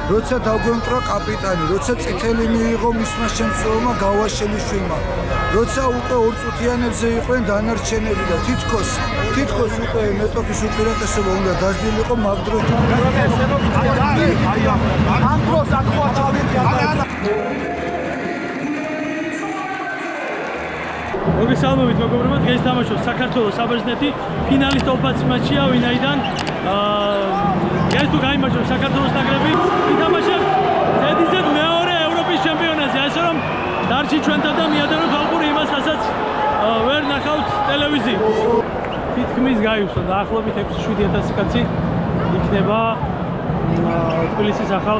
როცა დაგვემტრა კაპიტანი, როცა წითელი მიიღო მისმა შემცველმა გავაშელიშვილმა, როცა უკვე 2 წუთიანებზე იყვნენ დანარჩენები და თითქოს უკვე მეტოქის უპირატესობა უნდა დასდილიყო მაგ დროს. მოგესალმებით მეგობრებო, დღეს თამაშობს საქართველოს საბერძნეთი ფინალის ტოპ-10 მატჩია, ვინაიდან დღეს თუ გაიმარჯვებს საქართველოს ნაკრები, ითამაშებს ზედიზედ მეორე ევროპის ჩემპიონატზე, ასე რომ დარჩი ჩვენთან და მიადევნოთ ხალხური იმას, რასაც ვერ ნახავთ ტელევიზიით. თითქმის გაივსო დაახლოებით 6-7 კაცი იქნება თბილისის ახალ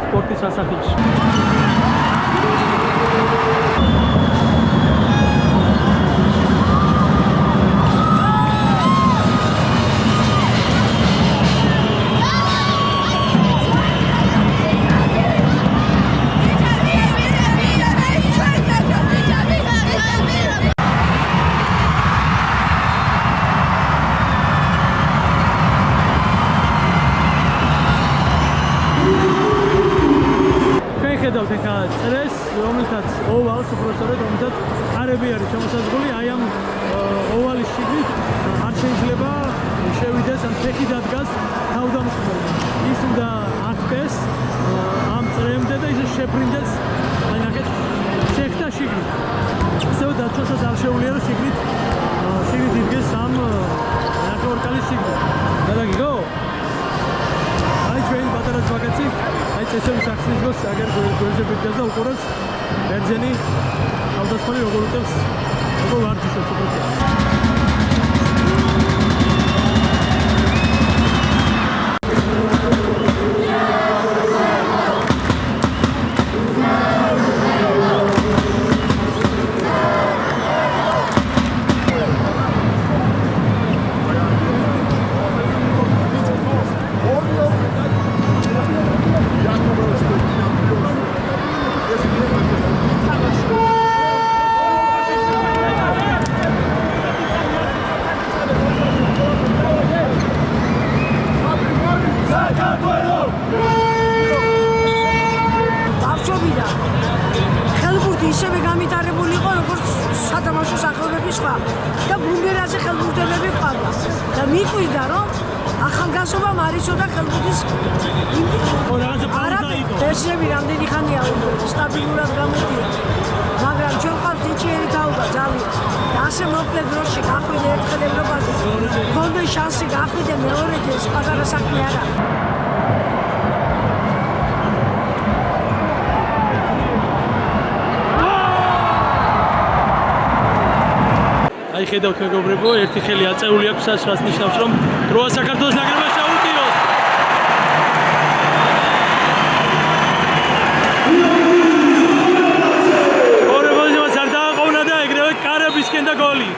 სპორტის სასახლეში. ხედავთ ეხლა წრეს, რომელთაც ოვალს უბრალოდ რომელთაც კარები არის შემოსაზღვრული, აი ამ ოვალის შიგნით არ შეიძლება შევიდეს ან ფეხი დადგას თავდამსხმელი. ის უნდა ახტეს ამ წრემდე და ისე შეფრინდეს, აი ნახეთ, შეხტა შიგნით. ისევ დაცვასაც არ შეუძლია რომ შიგნით იდგეს ამ ნახევარკალის შიგნით. გადაგიგო? აი ჩვენ პატარა ზვაგაცი წესები სახსნის დროს აგერ გვერდზე ბიძგას და უყურებს ბერძენი თავდასხმელი როგორ უტევს როგორ ვარჯიშობს უბრალოდ. ისევე გამიტარებული იყო როგორც სათამაშო სახეობები სხვა და ბუნდერაზე ხელბურთელები ყავდა და მიყვიდა რომ ახალგაზრდობამ არ იცოდა ხელბურთის ვერსიები რამდენი ხანია სტაბილურად გამოდია, მაგრამ ჩვენ ყავს ნიჭიერი თაობა ძალიან და ასე მოკლე დროში გახვიდე ერთხელ ევროპაზე, გქონდა შანსი გახვიდე მეორეჯერ, პატარა საქმე არა. აი ხედავთ მეგობრებო, ერთი ხელი აწეული აქვს, რაც ნიშნავს რომ დროა საქართველოს ნაკრებმა შეუტიოს. ორებოდიმას არ დააყოვნა და ეგრევე კარებისკენ და გოლი.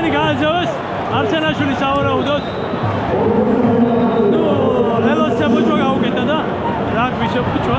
მათგანი გააძევეს არჩენაშვილი სავარაუდოდ. ნუ ლელოს საფუჭვა გაუკეთა და რაგბის საფუჭვა.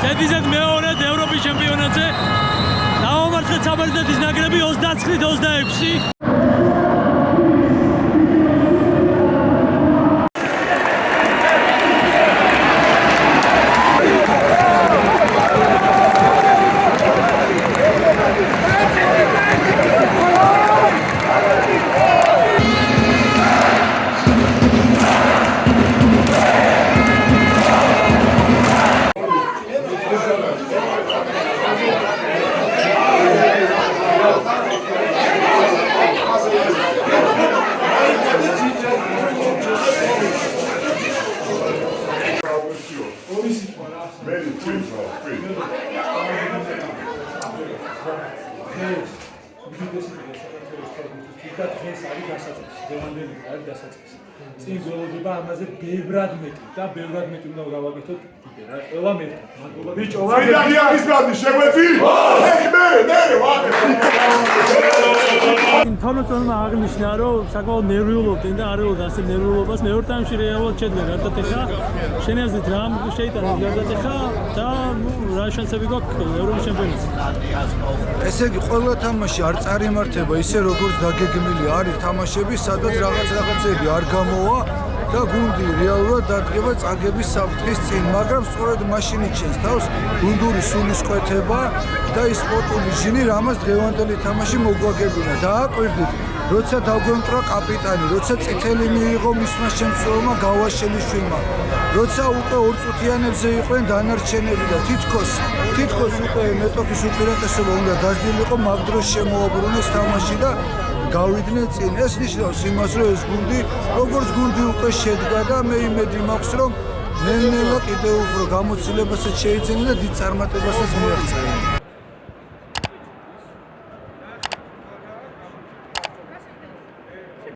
ზედიზედ მეორედ ევროპის ჩემპიონატზე დავამარცხეთ საბერძნეთის ნაკრები 29-26. წინ გველოდება ამაზე ბევრად მეტი და ბევრად მეტი უნდა გავაკეთოთ კიდე რა ყველა მერტა მადლობა ბიჭო ვარდიანის ბანდი შეგვეცი თორნოტონმა აღნიშნა რომ საკმაოდ ნერვიულობდნენ და არ ელოდა ასე ნერვიულობას მეორე ტაიმში რეალურად შედგნენ ერთად ეხა შენი აზრით რა შეიტანეს ერთად ეხა და რა შანსები გვაქვს ევროპის ჩემპიონატზე ესე იგი ყველა თამაში არ წარიმართება ისე როგორც დაგეგმილი არის თამაშები სადაც რაღაცები არ გამოვა და გუნდი რეალურად დადგება წაგების საფრთხის წინ, მაგრამ სწორედ მაშინ იჩენს თავს გუნდური სულისკვეთება და ის სპორტული ჟინი, რამაც დღევანდელი თამაში მოგვაგებინა. დააკვირდით, როცა დაგვემტრა კაპიტანი, როცა წითელი მიიღო მისმა შემცველმა გავაშელიშვილმა, როცა უკვე ორწუთიანებზე იყვნენ დანარჩენები და თითქოს უკვე მეტოქის უპირატესობა უნდა დასდილიყო, მაგ დროს შემოაბრუნეს თამაში და გავიდნენ წინ. ეს ნიშნავს იმას, რომ ეს გუნდი, როგორც გუნდი უკვე შედგა და მე იმედი მაქვს, რომ ნელ-ნელა კიდევ უფრო გამოცდილებასაც შეიძენა და დიდ წარმატებასაც მიაღწია.